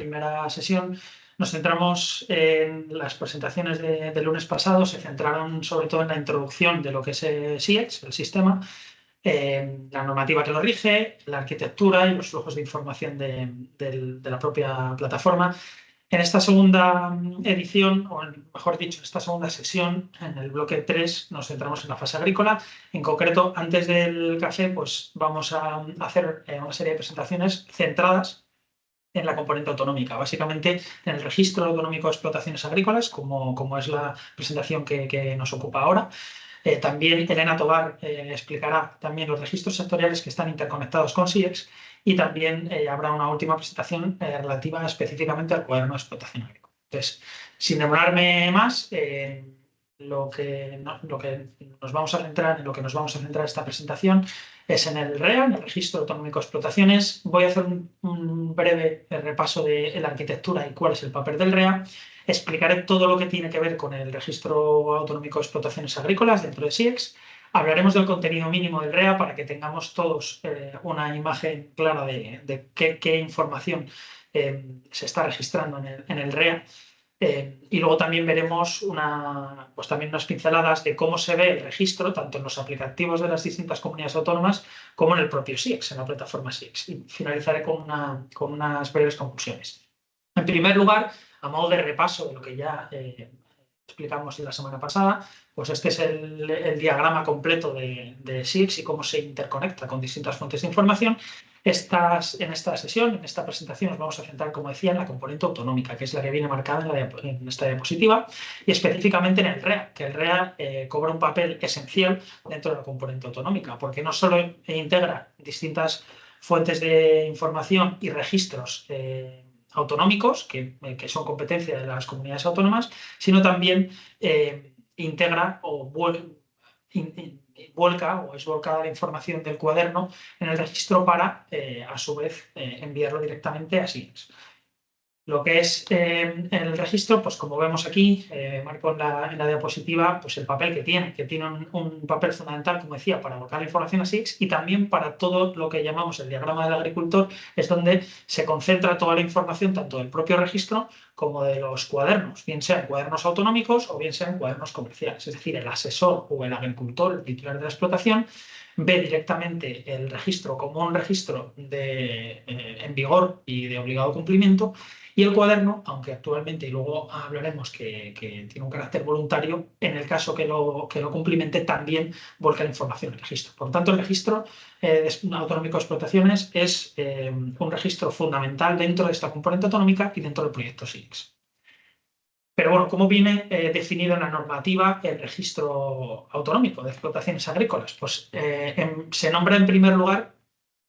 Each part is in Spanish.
primera sesión, nos centramos en las presentaciones del lunes pasado, se centraron sobre todo en la introducción de lo que es SIEX, el sistema, la normativa que lo rige, la arquitectura y los flujos de información de la propia plataforma. En esta segunda edición, o mejor dicho, en esta segunda sesión, en el bloque 3, nos centramos en la fase agrícola. En concreto, antes del café, pues vamos a hacer una serie de presentaciones centradas en la componente autonómica, básicamente en el registro autonómico de explotaciones agrícolas, como es la presentación que nos ocupa ahora. También Elena Tobar explicará también los registros sectoriales que están interconectados con SIEX y también habrá una última presentación relativa específicamente al cuaderno de explotación agrícola. Entonces, sin demorarme más, lo que nos vamos a centrar, en lo que nos vamos a centrar esta presentación es en el REA, en el Registro Autonómico de Explotaciones. Voy a hacer un breve repaso de la arquitectura y cuál es el papel del REA. Explicaré todo lo que tiene que ver con el Registro Autonómico de Explotaciones Agrícolas dentro de SIEX. Hablaremos del contenido mínimo del REA para que tengamos todos una imagen clara de qué información se está registrando en el REA. Y luego también veremos también unas pinceladas de cómo se ve el registro, tanto en los aplicativos de las distintas comunidades autónomas como en el propio SIEX, en la plataforma SIEX. Y finalizaré con unas breves conclusiones. En primer lugar, a modo de repaso de lo que ya explicamos la semana pasada, pues este es el diagrama completo de SIEX y cómo se interconecta con distintas fuentes de información. En esta sesión, en esta presentación, nos vamos a centrar, como decía, en la componente autonómica, que es la que viene marcada en esta diapositiva, y específicamente en el REA, que el REA cobra un papel esencial dentro de la componente autonómica, porque no solo integra distintas fuentes de información y registros autonómicos, que son competencia de las comunidades autónomas, sino también integra o vuelca o es volcada la información del cuaderno en el registro para, a su vez, enviarlo directamente a SIEX. Lo que es el registro, pues como vemos aquí, marco en la diapositiva, pues el papel que tiene un papel fundamental, como decía, para volcar la información a SIEX y también para todo lo que llamamos el diagrama del agricultor, es donde se concentra toda la información tanto del propio registro como de los cuadernos, bien sean cuadernos autonómicos o bien sean cuadernos comerciales. Es decir, el asesor o el agricultor, el titular de la explotación, ve directamente el registro como un registro en vigor y de obligado cumplimiento, y el cuaderno, aunque actualmente, y luego hablaremos que tiene un carácter voluntario, en el caso que lo cumplimente, también volca la información al registro. Por lo tanto, el registro autonómico de explotaciones es un registro fundamental dentro de esta componente autonómica y dentro del proyecto SIEX. Pero bueno, ¿cómo viene definido en la normativa el registro autonómico de explotaciones agrícolas? Pues se nombra en primer lugar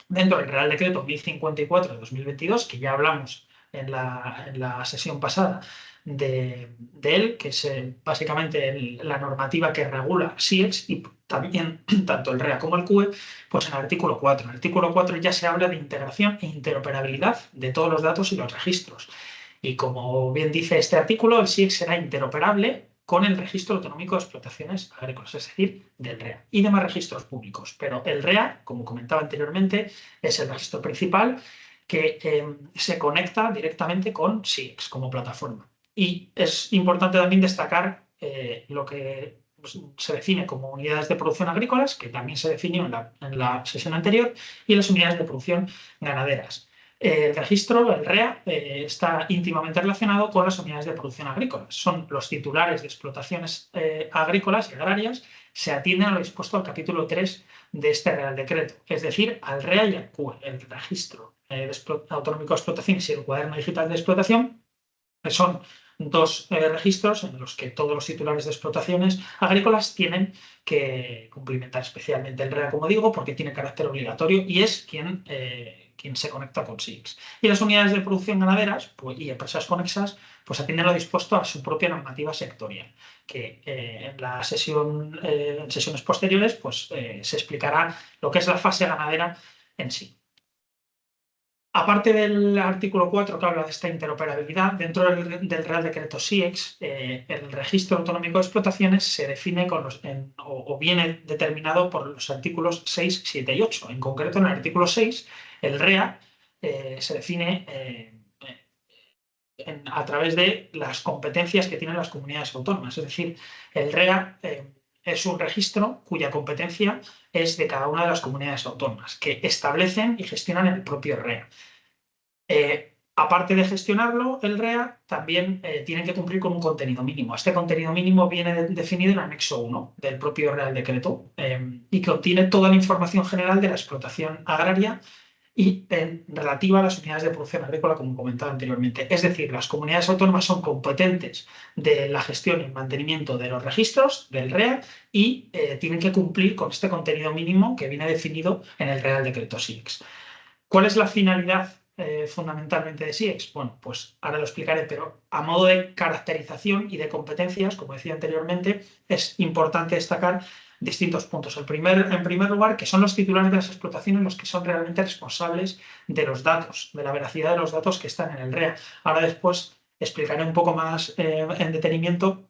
dentro del Real Decreto 1054 de 2022, que ya hablamos en la sesión pasada de él, que es básicamente la normativa que regula SIEX y también tanto el REA como el CUE, pues en el artículo 4. En el artículo 4 ya se habla de integración e interoperabilidad de todos los datos y los registros. Y como bien dice este artículo, el SIEX será interoperable con el Registro Autonómico de Explotaciones Agrícolas, es decir, del REA, y demás registros públicos. Pero el REA, como comentaba anteriormente, es el registro principal que se conecta directamente con SIEX como plataforma. Y es importante también destacar lo que se define como unidades de producción agrícolas, que también se definió en la sesión anterior, y las unidades de producción ganaderas. El registro, el REA, está íntimamente relacionado con las unidades de producción agrícolas. Son los titulares de explotaciones agrícolas y agrarias, se atienden a lo dispuesto al capítulo 3 de este Real Decreto, es decir, al REA y al CUE, el registro autonómico de explotaciones y el cuaderno digital de explotación, que son dos registros en los que todos los titulares de explotaciones agrícolas tienen que cumplimentar, especialmente el REA, como digo, porque tiene carácter obligatorio y es quien se conecta con SIEX. Y las unidades de producción ganaderas y empresas conexas pues atienden lo dispuesto a su propia normativa sectorial, que en sesiones posteriores pues, se explicará lo que es la fase ganadera en sí. Aparte del artículo 4 que habla de esta interoperabilidad, dentro del Real Decreto SIEX, el Registro Autonómico de Explotaciones se define o viene determinado por los artículos 6, 7 y 8. En concreto, en el artículo 6, el REA se define a través de las competencias que tienen las comunidades autónomas. Es decir, el REA es un registro cuya competencia es de cada una de las comunidades autónomas, que establecen y gestionan el propio REA. Aparte de gestionarlo, el REA también tiene que cumplir con un contenido mínimo. Este contenido mínimo viene definido en el anexo 1 del propio Real Decreto y contiene toda la información general de la explotación agraria y relativa a las unidades de producción agrícola, como comentaba anteriormente. Es decir, las comunidades autónomas son competentes de la gestión y mantenimiento de los registros del REA y tienen que cumplir con este contenido mínimo que viene definido en el Real Decreto SIEX. ¿Cuál es la finalidad fundamentalmente de SIEX? Bueno, pues ahora lo explicaré, pero a modo de caracterización y de competencias, como decía anteriormente, es importante destacar distintos puntos. En primer lugar, que son los titulares de las explotaciones los que son realmente responsables de los datos, de la veracidad de los datos que están en el REA. Ahora después explicaré un poco más en detenimiento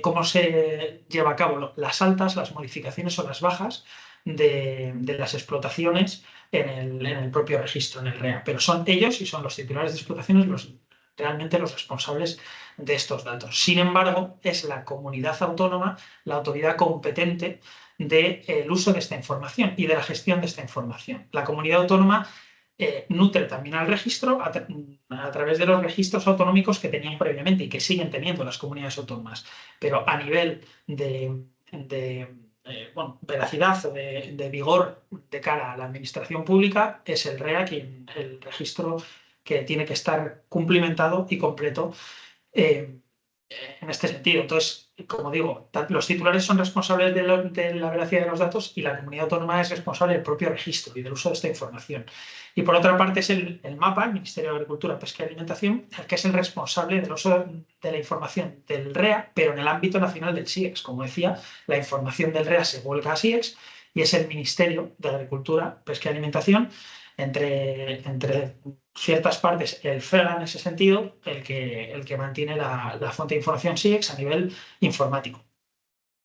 cómo se lleva a cabo las altas, las modificaciones o las bajas de las explotaciones en el propio registro, en el REA. Pero son ellos y son los titulares de explotaciones realmente los responsables de estos datos. Sin embargo, es la comunidad autónoma la autoridad competente del uso de esta información y de la gestión de esta información. La comunidad autónoma nutre también al registro a través de los registros autonómicos que tenían previamente y que siguen teniendo las comunidades autónomas. Pero a nivel de veracidad o de vigor de cara a la administración pública, es el REA el registro que tiene que estar cumplimentado y completo en este sentido. Entonces, como digo, los titulares son responsables de la veracidad de los datos y la comunidad autónoma es responsable del propio registro y del uso de esta información. Y por otra parte es el MAPA, el Ministerio de Agricultura, Pesca y Alimentación, el que es el responsable del uso de la información del REA, pero en el ámbito nacional del SIEX. Como decía, la información del REA se vuelca a SIEX y es el Ministerio de Agricultura, Pesca y Alimentación, entre ciertas partes, el FEGA en ese sentido, el que mantiene la fuente de información SIEX a nivel informático.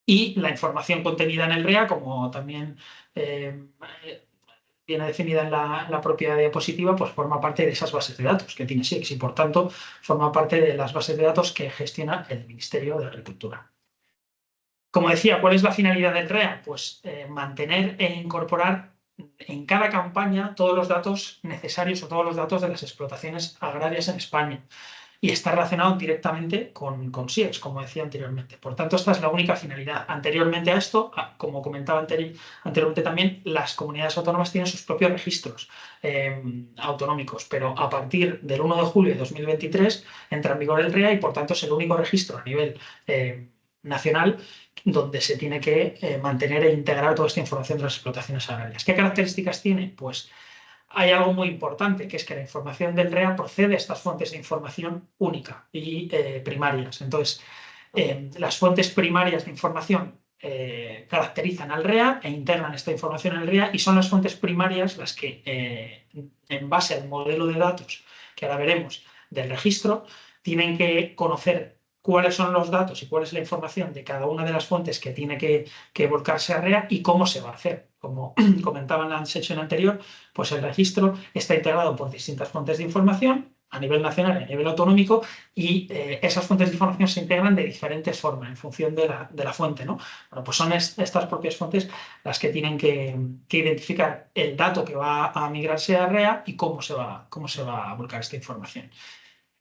Y la información contenida en el REA, como también viene definida en la propia diapositiva, pues forma parte de esas bases de datos que tiene SIEX y, por tanto, forma parte de las bases de datos que gestiona el Ministerio de Agricultura. Como decía, ¿cuál es la finalidad del REA? Pues mantener e incorporar en cada campaña todos los datos necesarios o todos los datos de las explotaciones agrarias en España y está relacionado directamente con SIEX, como decía anteriormente. Por tanto, esta es la única finalidad. Anteriormente a esto, como comentaba anteriormente también, las comunidades autónomas tienen sus propios registros autonómicos, pero a partir del 1 de julio de 2023 entra en vigor el REA y, por tanto, es el único registro a nivel nacional donde se tiene que mantener e integrar toda esta información de las explotaciones agrarias. ¿Qué características tiene? Pues hay algo muy importante, que es que la información del REA procede de estas fuentes de información única y primarias. Entonces, las fuentes primarias de información caracterizan al REA e integran esta información en el REA y son las fuentes primarias las que, en base al modelo de datos que ahora veremos del registro, tienen que conocer cuáles son los datos y cuál es la información de cada una de las fuentes que tiene que volcarse a REA y cómo se va a hacer. Como comentaba en la sesión anterior, pues el registro está integrado por distintas fuentes de información a nivel nacional y a nivel autonómico y esas fuentes de información se integran de diferentes formas en función de la fuente, ¿no? Bueno, pues son estas propias fuentes las que tienen que identificar el dato que va a migrarse a REA y cómo se va a volcar esta información.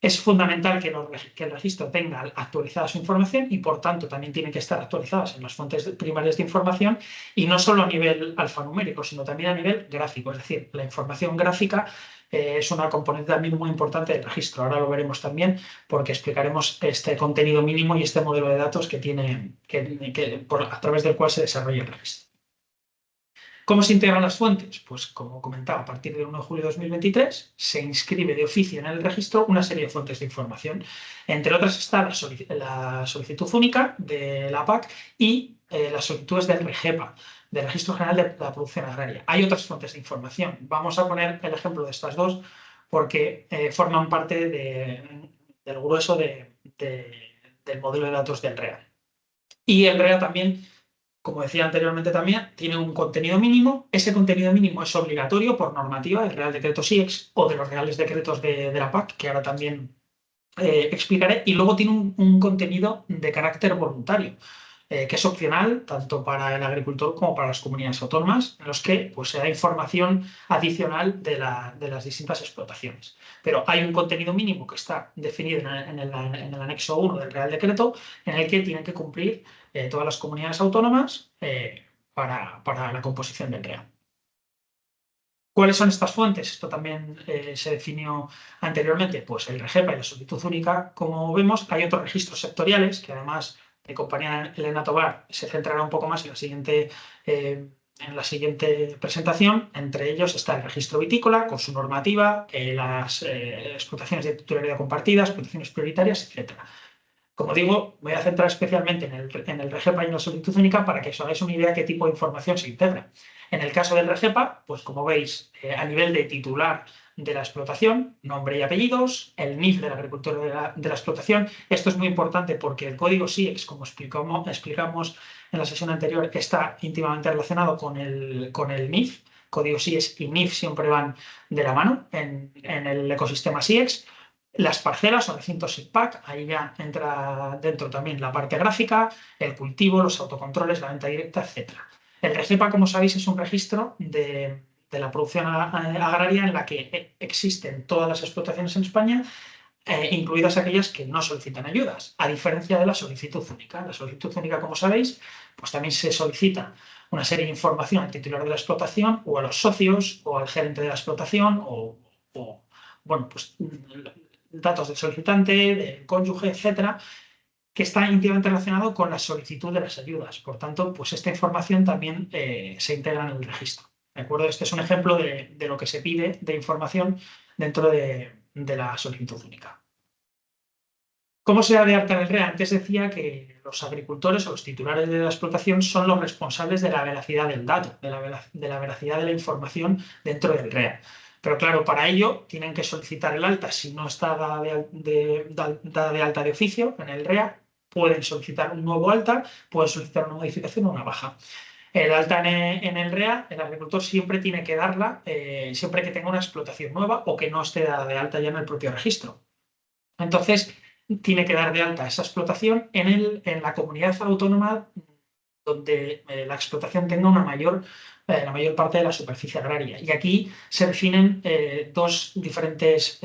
Es fundamental que el registro tenga actualizada su información y, por tanto, también tienen que estar actualizadas en las fuentes primarias de información y no solo a nivel alfanumérico, sino también a nivel gráfico. Es decir, la información gráfica es una componente también muy importante del registro. Ahora lo veremos también porque explicaremos este contenido mínimo y este modelo de datos que tiene, a través del cual se desarrolla el registro. ¿Cómo se integran las fuentes? Pues, como comentaba, a partir del 1 de julio de 2023 se inscribe de oficio en el registro una serie de fuentes de información. Entre otras está la solicitud única de la PAC y las solicitudes del REGEPA, del Registro General de la Producción Agraria. Hay otras fuentes de información. Vamos a poner el ejemplo de estas dos porque forman parte del grueso del modelo de datos del REA. Y el REA también, como decía anteriormente también, tiene un contenido mínimo. Ese contenido mínimo es obligatorio por normativa del Real Decreto SIEX o de los Reales Decretos de la PAC, que ahora también explicaré. Y luego tiene un contenido de carácter voluntario, que es opcional tanto para el agricultor como para las comunidades autónomas, en los que pues, se da información adicional de las distintas explotaciones. Pero hay un contenido mínimo que está definido en el anexo 1 del Real Decreto, en el que tienen que cumplir todas las comunidades autónomas para la composición del REA. ¿Cuáles son estas fuentes? Esto también se definió anteriormente, pues el REGEPA y la solicitud única. Como vemos, hay otros registros sectoriales que además mi compañera Elena Tobar se centrará un poco más en la siguiente presentación. Entre ellos está el registro vitícola con su normativa, las explotaciones de titularidad compartida, explotaciones prioritarias, etc. Como digo, me voy a centrar especialmente en el REGEPA y en la solicitud única para que os hagáis una idea de qué tipo de información se integra. En el caso del REGEPA, pues como veis, a nivel de titular de la explotación, nombre y apellidos, el NIF del agricultor de la explotación. Esto es muy importante porque el código SIEX, como explicamos en la sesión anterior, está íntimamente relacionado con el NIF. Código SIEX y NIF siempre van de la mano en el ecosistema SIEX. Las parcelas o recintos SIGPAC, ahí ya entra dentro también la parte gráfica, el cultivo, los autocontroles, la venta directa, etc. El REGEPA, como sabéis, es un registro de la producción agraria en la que existen todas las explotaciones en España, incluidas aquellas que no solicitan ayudas, a diferencia de la solicitud única. La solicitud única, como sabéis, pues también se solicita una serie de información al titular de la explotación o a los socios o al gerente de la explotación o bueno, pues datos del solicitante, del cónyuge, etcétera, que está íntimamente relacionado con la solicitud de las ayudas. Por tanto, pues esta información también se integra en el registro. ¿De acuerdo? Este es un ejemplo de lo que se pide de información dentro de la solicitud única. ¿Cómo se da de alta en el REA? Antes decía que los agricultores o los titulares de la explotación son los responsables de la veracidad del dato, de la veracidad de la información dentro del REA. Pero claro, para ello tienen que solicitar el alta. Si no está dada de alta de oficio en el REA, pueden solicitar un nuevo alta, pueden solicitar una modificación o una baja. El alta en el REA, el agricultor siempre tiene que darla, siempre que tenga una explotación nueva o que no esté dada de alta ya en el propio registro. Entonces, tiene que dar de alta esa explotación en la comunidad autónoma donde la explotación tenga la mayor parte de la superficie agraria. Y aquí se definen dos diferentes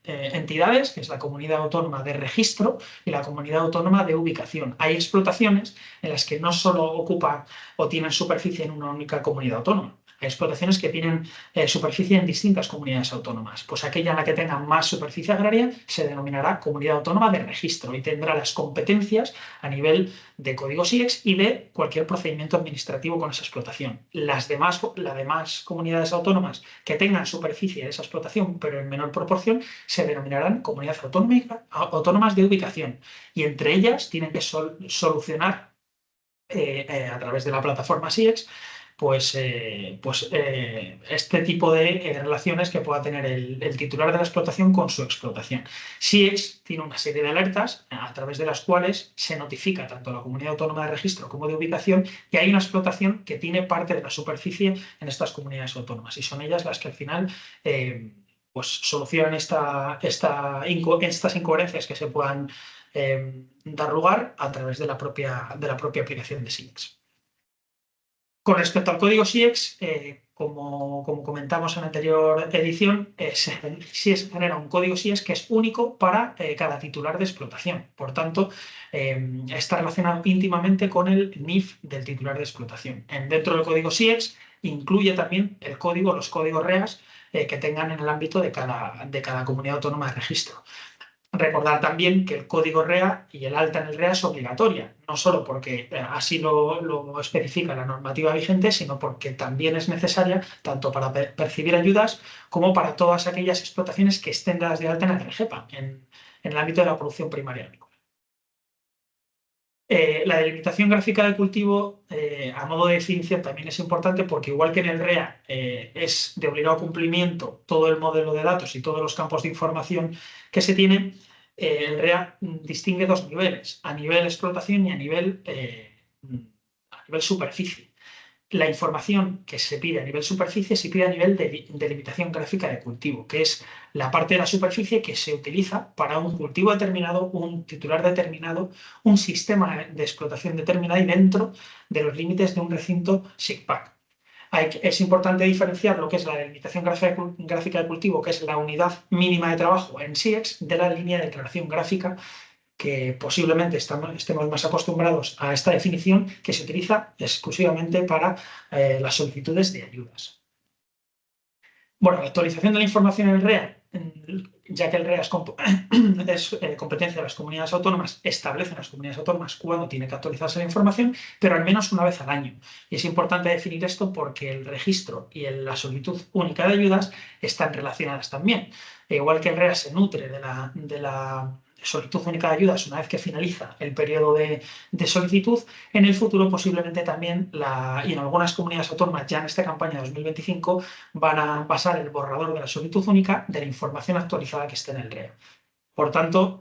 entidades, que es la comunidad autónoma de registro y la comunidad autónoma de ubicación. Hay explotaciones en las que no solo ocupan o tienen superficie en una única comunidad autónoma. Hay explotaciones que tienen superficie en distintas comunidades autónomas. Pues aquella en la que tenga más superficie agraria se denominará comunidad autónoma de registro y tendrá las competencias a nivel de código SIEX y de cualquier procedimiento administrativo con esa explotación. Las demás comunidades autónomas que tengan superficie de esa explotación, pero en menor proporción, se denominarán comunidades autónomas de ubicación. Y entre ellas tienen que solucionar a través de la plataforma SIEX este tipo de relaciones que pueda tener el titular de la explotación con su explotación. SIEX tiene una serie de alertas a través de las cuales se notifica tanto a la comunidad autónoma de registro como de ubicación que hay una explotación que tiene parte de la superficie en estas comunidades autónomas y son ellas las que al final solucionan estas incoherencias que se puedan dar lugar a través de la propia aplicación de SIEX. Con respecto al código SIEX, como comentamos en la anterior edición, SIEX genera un código SIEX que es único para cada titular de explotación. Por tanto, está relacionado íntimamente con el NIF del titular de explotación. Dentro del código SIEX incluye también los códigos REAS que tengan en el ámbito de cada comunidad autónoma de registro. Recordar también que el código REA y el alta en el REA es obligatoria, no solo porque así lo especifica la normativa vigente, sino porque también es necesaria tanto para percibir ayudas como para todas aquellas explotaciones que estén dadas de alta en el REGEPA, en el ámbito de la producción primaria agrícola. La delimitación gráfica del cultivo, a modo de definición, también es importante porque igual que en el REA es de obligado cumplimiento todo el modelo de datos y todos los campos de información que se tienen, el REA distingue dos niveles, a nivel explotación y a nivel superficie. La información que se pide a nivel superficie se pide a nivel de delimitación gráfica de cultivo, que es la parte de la superficie que se utiliza para un cultivo determinado, un titular determinado, un sistema de explotación determinado y dentro de los límites de un recinto SIGPAC. Es importante diferenciar lo que es la delimitación gráfica de cultivo, que es la unidad mínima de trabajo en SIEX, de la línea de declaración gráfica, que posiblemente estemos más acostumbrados a esta definición, que se utiliza exclusivamente para las solicitudes de ayudas. Bueno, la actualización de la información en el REA, ya que el REA es competencia de las comunidades autónomas, establecen las comunidades autónomas cuándo tiene que actualizarse la información, pero al menos una vez al año. Y es importante definir esto porque el registro y la solicitud única de ayudas están relacionadas también. Igual que el REA se nutre de la solicitud única de ayudas una vez que finaliza el periodo de solicitud, en el futuro posiblemente también, y en algunas comunidades autónomas ya en esta campaña 2025, van a pasar el borrador de la solicitud única de la información actualizada que esté en el REA. Por tanto,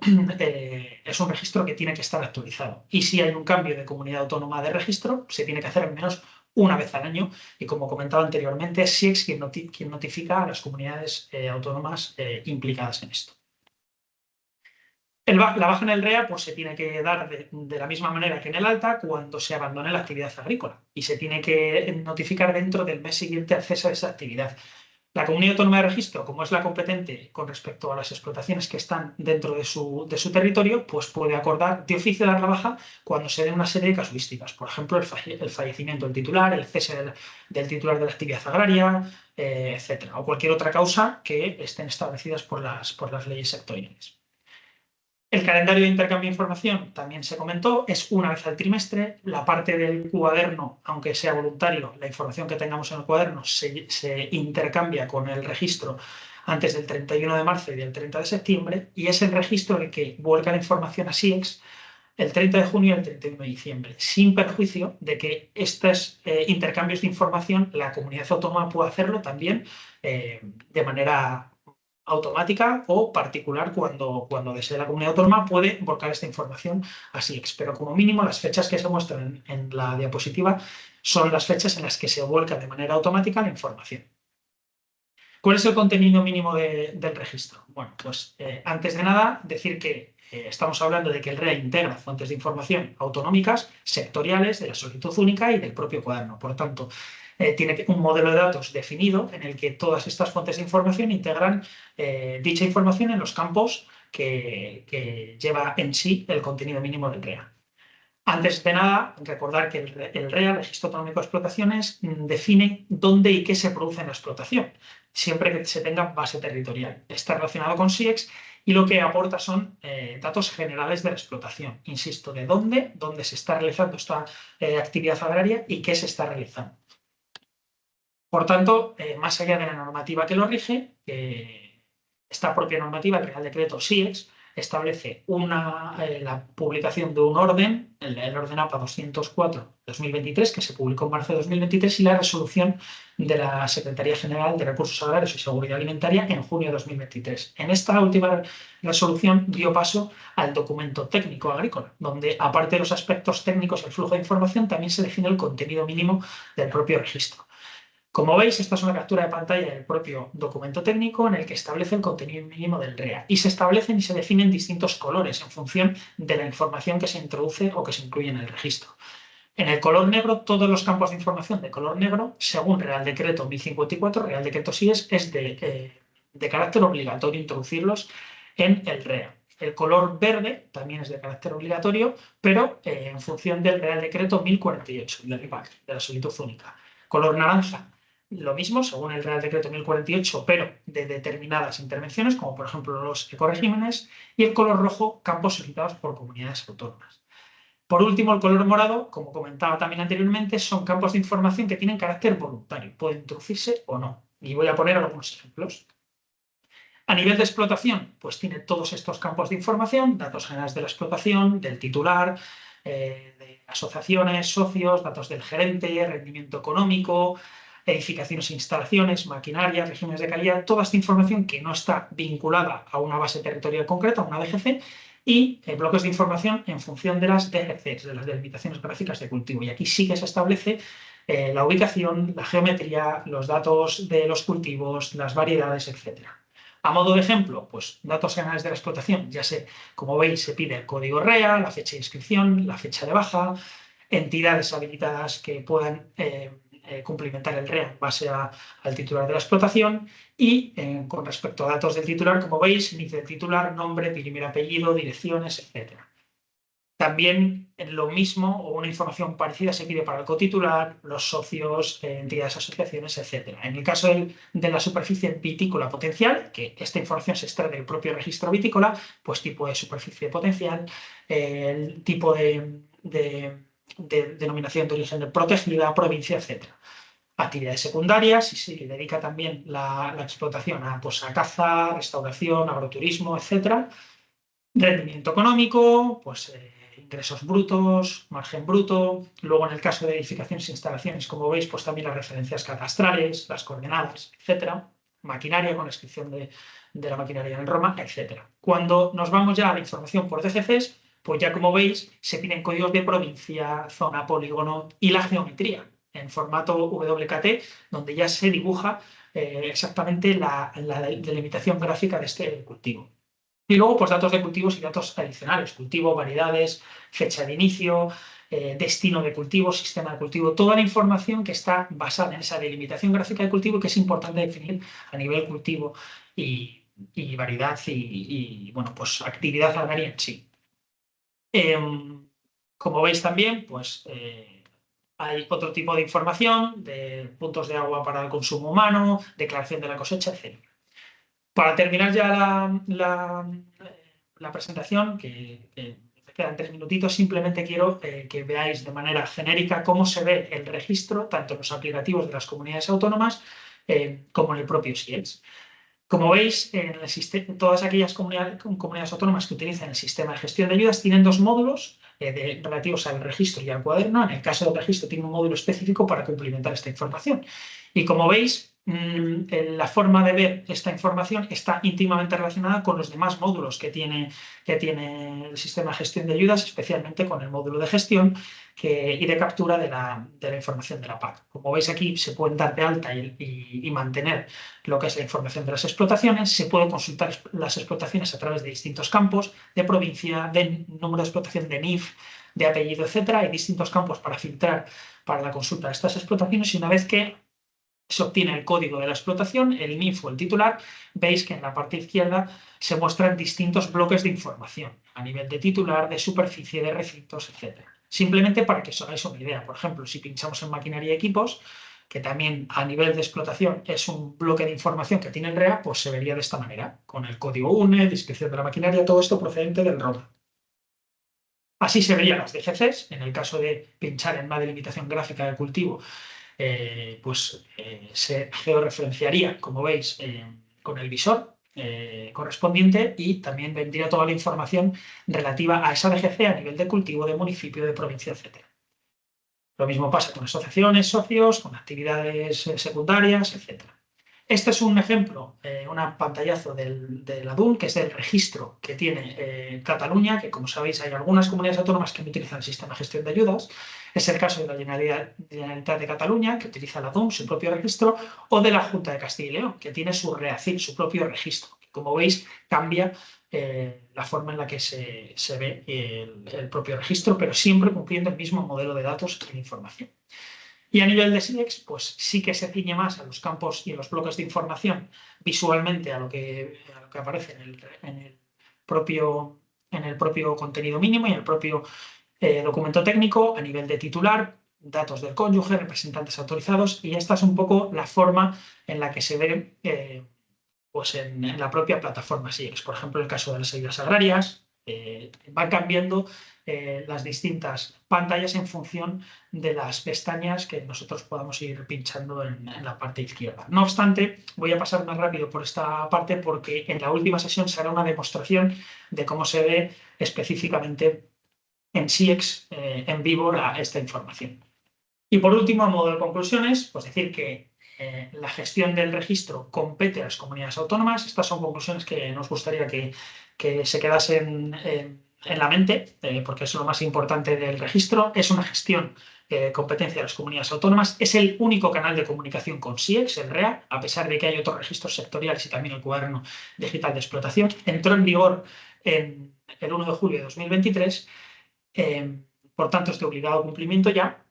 es un registro que tiene que estar actualizado. Y si hay un cambio de comunidad autónoma de registro, se tiene que hacer al menos una vez al año. Y como comentaba anteriormente, es SIEX quien notifica a las comunidades autónomas implicadas en esto. La baja en el REA pues, se tiene que dar de la misma manera que en el alta cuando se abandone la actividad agrícola y se tiene que notificar dentro del mes siguiente al cese de esa actividad. La comunidad autónoma de registro, como es la competente con respecto a las explotaciones que están dentro de su territorio, pues puede acordar de oficio dar la baja cuando se den una serie de casuísticas. Por ejemplo, el fallecimiento del titular, el cese del titular de la actividad agraria, etcétera, o cualquier otra causa que estén establecidas por las leyes sectoriales. El calendario de intercambio de información también se comentó, es una vez al trimestre. La parte del cuaderno, aunque sea voluntario, la información que tengamos en el cuaderno se intercambia con el registro antes del 31 de marzo y del 30 de septiembre, y es el registro el que vuelca la información a SIEX el 30 de junio y el 31 de diciembre, sin perjuicio de que estos intercambios de información la comunidad autónoma pueda hacerlo también de manera automática o particular cuando desee la comunidad autónoma puede volcar esta información a SIEX, pero como mínimo las fechas que se muestran en la diapositiva son las fechas en las que se vuelca de manera automática la información. ¿Cuál es el contenido mínimo del registro? Bueno, pues antes de nada decir que estamos hablando de que el REA integra fuentes de información autonómicas, sectoriales, de la solicitud única y del propio cuaderno. Por tanto, tiene un modelo de datos definido en el que todas estas fuentes de información integran dicha información en los campos que lleva en sí el contenido mínimo del REA. Antes de nada, recordar que el REA, el Registro Autonómico de Explotaciones, define dónde y qué se produce en la explotación, siempre que se tenga base territorial. Está relacionado con SIEX y lo que aporta son datos generales de la explotación. Insisto, de dónde se está realizando esta actividad agraria y qué se está realizando. Por tanto, más allá de la normativa que lo rige, esta propia normativa, el Real Decreto SIEX, establece la publicación de un orden, el Orden APA 204-2023, que se publicó en marzo de 2023, y la resolución de la Secretaría General de Recursos Agrarios y Seguridad Alimentaria en junio de 2023. En esta última resolución dio paso al documento técnico agrícola, donde aparte de los aspectos técnicos y el flujo de información, también se define el contenido mínimo del propio registro. Como veis, esta es una captura de pantalla del propio documento técnico en el que establece el contenido mínimo del REA y se establecen y se definen distintos colores en función de la información que se introduce o que se incluye en el registro. En el color negro, todos los campos de información de color negro, según Real Decreto 1054, Real Decreto SIES, es de carácter obligatorio introducirlos en el REA. El color verde también es de carácter obligatorio, pero en función del Real Decreto 1048, del RIPAC, de la solicitud única. Color naranja, lo mismo, según el Real Decreto 1048, pero de determinadas intervenciones, como por ejemplo los ecoregímenes, y el color rojo, campos solicitados por comunidades autónomas. Por último, el color morado, como comentaba también anteriormente, son campos de información que tienen carácter voluntario, pueden introducirse o no. Y voy a poner algunos ejemplos. A nivel de explotación, pues tiene todos estos campos de información, datos generales de la explotación, del titular, de asociaciones, socios, datos del gerente, rendimiento económico, edificaciones e instalaciones, maquinaria, regímenes de calidad, toda esta información que no está vinculada a una base territorial concreta, a una DGC, y bloques de información en función de las DGCs, de las delimitaciones gráficas de cultivo. Y aquí sí que se establece la ubicación, la geometría, los datos de los cultivos, las variedades, etc. A modo de ejemplo, pues datos generales de la explotación, ya sé, como veis, se pide el código REA, la fecha de inscripción, la fecha de baja, entidades habilitadas que puedan cumplimentar el REA en base al titular de la explotación y con respecto a datos del titular, como veis, inicio del titular, nombre, primer apellido, direcciones, etc. También lo mismo o una información parecida se pide para el cotitular, los socios, entidades, asociaciones, etc. En el caso de la superficie vitícola potencial, que esta información se extrae del propio registro vitícola, pues tipo de superficie potencial, el tipo de denominación de origen protegida, provincia, etc. Actividades secundarias, y se dedica también la explotación pues, a caza, restauración, agroturismo, etc. Rendimiento económico, pues ingresos brutos, margen bruto. Luego, en el caso de edificaciones e instalaciones, como veis, pues también las referencias cadastrales, las coordenadas, etcétera. Maquinaria, con la descripción de la maquinaria en Roma, etcétera. Cuando nos vamos ya a la información por DGCs, pues ya como veis, se piden códigos de provincia, zona, polígono y la geometría en formato WKT, donde ya se dibuja exactamente la delimitación gráfica de este cultivo. Y luego, pues datos de cultivos y datos adicionales, cultivo, variedades, fecha de inicio, destino de cultivo, sistema de cultivo, toda la información que está basada en esa delimitación gráfica de cultivo que es importante definir a nivel cultivo y variedad bueno, pues actividad agraria en sí. Como veis también, pues hay otro tipo de información de puntos de agua para el consumo humano, declaración de la cosecha, etc. Para terminar ya la presentación, que me quedan 3 minutitos, simplemente quiero que veáis de manera genérica cómo se ve el registro, tanto en los aplicativos de las comunidades autónomas como en el propio SIEX. Como veis, todas aquellas comunidades autónomas que utilizan el sistema de gestión de ayudas tienen dos módulos relativos al registro y al cuaderno. En el caso del registro tiene un módulo específico para cumplimentar esta información. Y como veis, la forma de ver esta información está íntimamente relacionada con los demás módulos que tiene el sistema de gestión de ayudas, especialmente con el módulo de gestión y de captura de la información de la PAC. Como veis aquí, se pueden dar de alta y mantener lo que es la información de las explotaciones, se pueden consultar las explotaciones a través de distintos campos, de provincia, de número de explotación, de NIF, de apellido, etc. Hay distintos campos para filtrar para la consulta de estas explotaciones y una vez que se obtiene el código de la explotación, el NIF o el titular, veis que en la parte izquierda se muestran distintos bloques de información a nivel de titular, de superficie, de recintos, etc. Simplemente para que os hagáis una idea. Por ejemplo, si pinchamos en maquinaria y equipos, que también a nivel de explotación es un bloque de información que tiene el REA, pues se vería de esta manera, con el código UNE, descripción de la maquinaria, todo esto procedente del ROMA. Así se verían las DGCs, en el caso de pinchar en una delimitación gráfica de cultivo, se georreferenciaría, como veis, con el visor correspondiente y también vendría toda la información relativa a esa DGC a nivel de cultivo, de municipio, de provincia, etc. Lo mismo pasa con asociaciones, socios, con actividades secundarias, etc. Este es un ejemplo, un pantallazo del ADUN, que es el registro que tiene Cataluña, que como sabéis hay algunas comunidades autónomas que no utilizan el sistema de gestión de ayudas. Es el caso de la Generalitat de Cataluña, que utiliza el ADUN, su propio registro, o de la Junta de Castilla y León, que tiene su REACIL, su propio registro. Como veis, cambia la forma en la que se ve el propio registro, pero siempre cumpliendo el mismo modelo de datos y de información. Y a nivel de SIEX, pues sí que se ciñe más a los campos y a los bloques de información visualmente a lo que aparece en el propio contenido mínimo y en el propio documento técnico, a nivel de titular, datos del cónyuge, representantes autorizados, y esta es un poco la forma en la que se ve pues en la propia plataforma SIEX. Por ejemplo, el caso de las ayudas agrarias, van cambiando las distintas pantallas en función de las pestañas que nosotros podamos ir pinchando en la parte izquierda. No obstante, voy a pasar más rápido por esta parte porque en la última sesión se hará una demostración de cómo se ve específicamente en SIEX en vivo esta información. Y por último, a modo de conclusiones, pues decir que la gestión del registro compete a las comunidades autónomas. Estas son conclusiones que nos gustaría que se quedasen en la mente, porque es lo más importante del registro. Es una gestión competencia de las comunidades autónomas. Es el único canal de comunicación con SIEX, el REA, a pesar de que hay otros registros sectoriales y también el cuaderno digital de explotación. Entró en vigor el 1 de julio de 2023. Por tanto, es de obligado cumplimiento ya.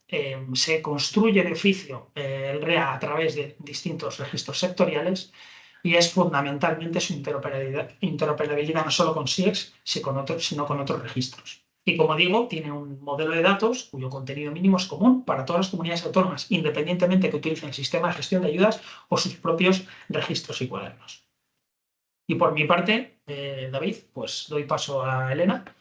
Se construye de oficio el REA a través de distintos registros sectoriales y es fundamentalmente su interoperabilidad no solo con SIEX, sino con otros registros. Y como digo, tiene un modelo de datos cuyo contenido mínimo es común para todas las comunidades autónomas, independientemente que utilicen el sistema de gestión de ayudas o sus propios registros y cuadernos. Y por mi parte, David, pues doy paso a Elena.